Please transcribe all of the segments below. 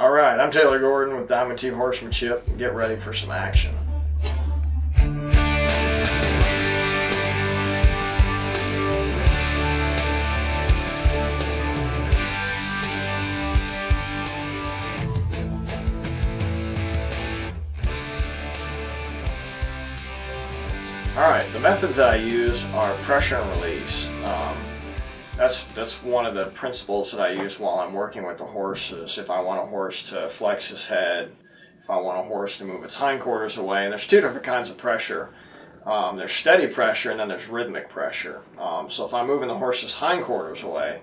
All right, I'm Taylor Gordon with Diamond T Horsemanship. Get ready for some action. All right, the methods that I use are pressure and release. That's one of the principles that I use while I'm working with the horses. If I want a horse to flex his head, if I want a horse to move its hindquarters away, and there's two different kinds of pressure. There's steady pressure and then there's rhythmic pressure. So if I'm moving the horse's hindquarters away,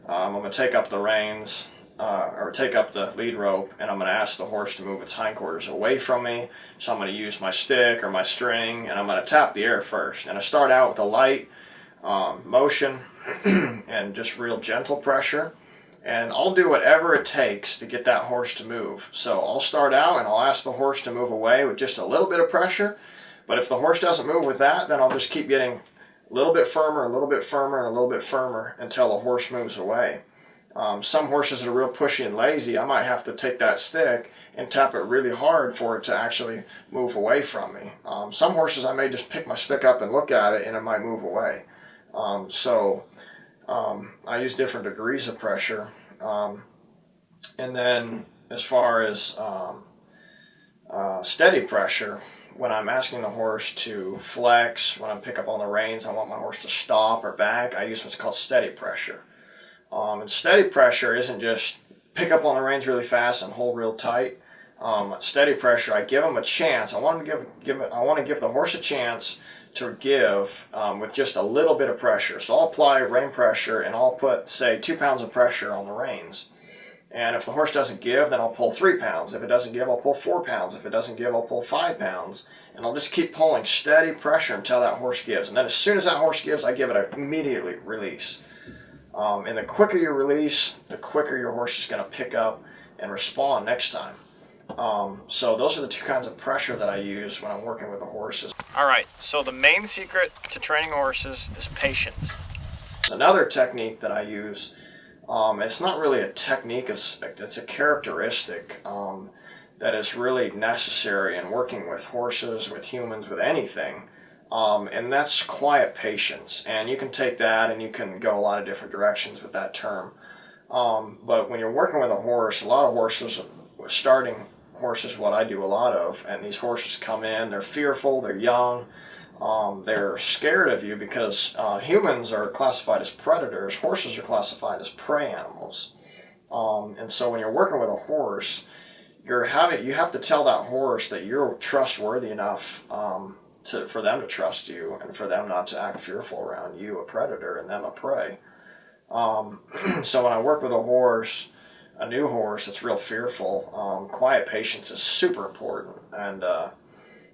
I'm going to take up the reins or take up the lead rope, and I'm going to ask the horse to move its hindquarters away from me. So I'm going to use my stick or my string, and I'm going to tap the air first. And I start out with a light motion and just real gentle pressure, and I'll do whatever it takes to get that horse to move. So I'll start out and I'll ask the horse to move away with just a little bit of pressure, but if the horse doesn't move with that, then I'll just keep getting a little bit firmer, a little bit firmer, and a little bit firmer until the horse moves away. Some horses that are real pushy and lazy, I might have to take that stick and tap it really hard for it to actually move away from me. Some horses I may just pick my stick up and look at it and it might move away. I use different degrees of pressure. And then as far as steady pressure, when I'm asking the horse to flex, when I pick up on the reins, I want my horse to stop or back, I use what's called steady pressure. And steady pressure isn't just pick up on the reins really fast and hold real tight. Steady pressure, I give him a chance. I want to give the horse a chance to give with just a little bit of pressure. So I'll apply rein pressure and I'll put, say, 2 pounds of pressure on the reins. And if the horse doesn't give, then I'll pull 3 pounds. If it doesn't give, I'll pull 4 pounds. If it doesn't give, I'll pull 5 pounds. And I'll just keep pulling steady pressure until that horse gives. And then as soon as that horse gives, I give it an immediately release. And the quicker you release, the quicker your horse is going to pick up and respond next time. So those are the two kinds of pressure that I use when I'm working with the horses. All right, so the main secret to training horses is patience. Another technique that I use, it's not really a technique, it's a characteristic that is really necessary in working with horses, with humans, with anything. And that's quiet patience. And you can take that and you can go a lot of different directions with that term. But when you're working with a horse, a lot of horses, starting horses, what I do a lot of, and these horses come in, they're fearful, they're young, they're scared of you because humans are classified as predators, horses are classified as prey animals. And so when you're working with a horse, you have to tell that horse that you're trustworthy enough for them to trust you and for them not to act fearful around you, a predator, and them a prey. So when I work with a new horse that's real fearful, quiet patience is super important. And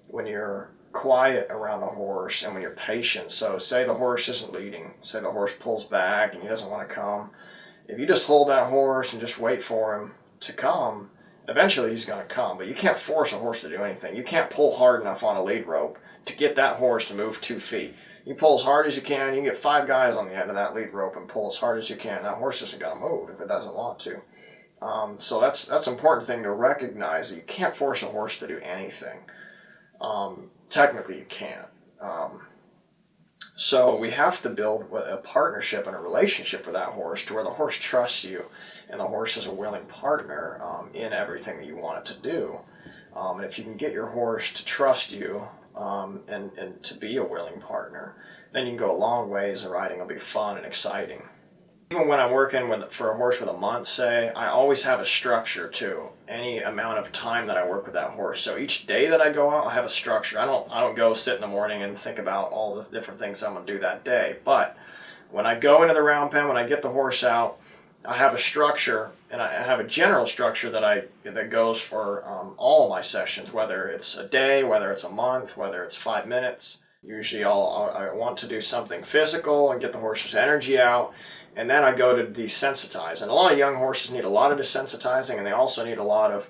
when you're quiet around a horse and when you're patient, so say the horse isn't leading, say the horse pulls back and he doesn't want to come, if you just hold that horse and just wait for him to come, eventually he's going to come. But you can't force a horse to do anything. You can't pull hard enough on a lead rope to get that horse to move 2 feet. You pull as hard as you can, you can get 5 guys on the end of that lead rope and pull as hard as you can. That horse isn't going to move if it doesn't want to. So that's an important thing to recognize, that you can't force a horse to do anything. Technically you can't. So we have to build a partnership and a relationship with that horse to where the horse trusts you and the horse is a willing partner in everything that you want it to do. And if you can get your horse to trust you and to be a willing partner, then you can go a long ways and riding will be fun and exciting. Even when I'm working for a horse with a month, say, I always have a structure to any amount of time that I work with that horse. So each day that I go out, I have a structure. I don't go sit in the morning and think about all the different things I'm going to do that day. But when I go into the round pen, when I get the horse out, I have a structure, and I have a general structure that goes for all of my sessions, whether it's a day, whether it's a month, whether it's 5 minutes. Usually I want to do something physical and get the horse's energy out. And then I go to desensitize. And a lot of young horses need a lot of desensitizing, and they also need a lot of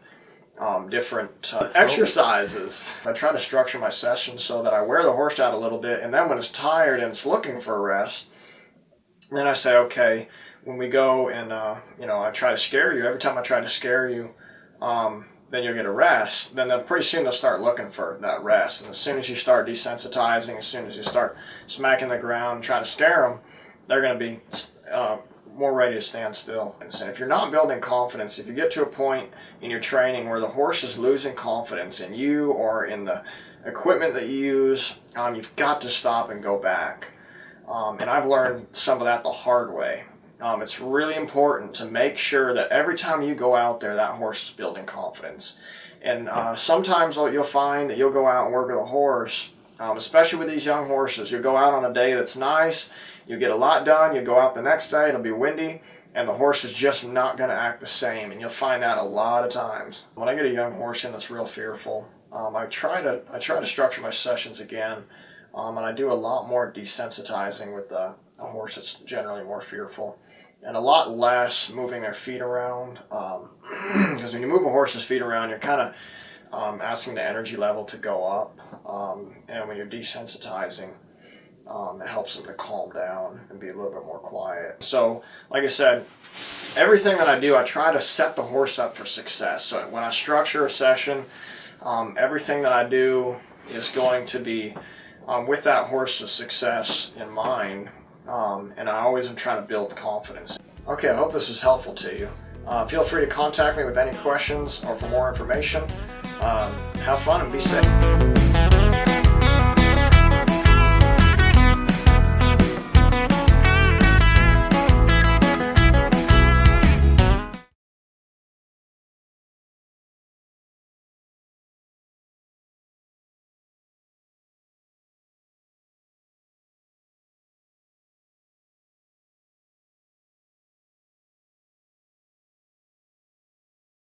different exercises. I try to structure my sessions so that I wear the horse out a little bit, and then when it's tired and it's looking for a rest, then I say, okay, when we go and, I try to scare you. Every time I try to scare you, then you'll get a rest, then pretty soon they'll start looking for that rest. And as soon as you start desensitizing, as soon as you start smacking the ground and trying to scare them, they're going to be more ready to stand still. And if you're not building confidence, if you get to a point in your training where the horse is losing confidence in you or in the equipment that you use, you've got to stop and go back. And I've learned some of that the hard way. It's really important to make sure that every time you go out there, that horse is building confidence. And sometimes you'll find that you'll go out and work with a horse, especially with these young horses. You'll go out on a day that's nice, you get a lot done, you go out the next day, it'll be windy, and the horse is just not going to act the same. And you'll find that a lot of times. When I get a young horse in that's real fearful, I try to structure my sessions again, and I do a lot more desensitizing with a horse that's generally more fearful, and a lot less moving their feet around, because when you move a horse's feet around, you're kind of asking the energy level to go up, and when you're desensitizing, it helps them to calm down and be a little bit more quiet. So, like I said, everything that I do, I try to set the horse up for success. So when I structure a session, everything that I do is going to be with that horse's success in mind, and I always am trying to build confidence. Okay, I hope this was helpful to you. Feel free to contact me with any questions or for more information. Have fun and be safe.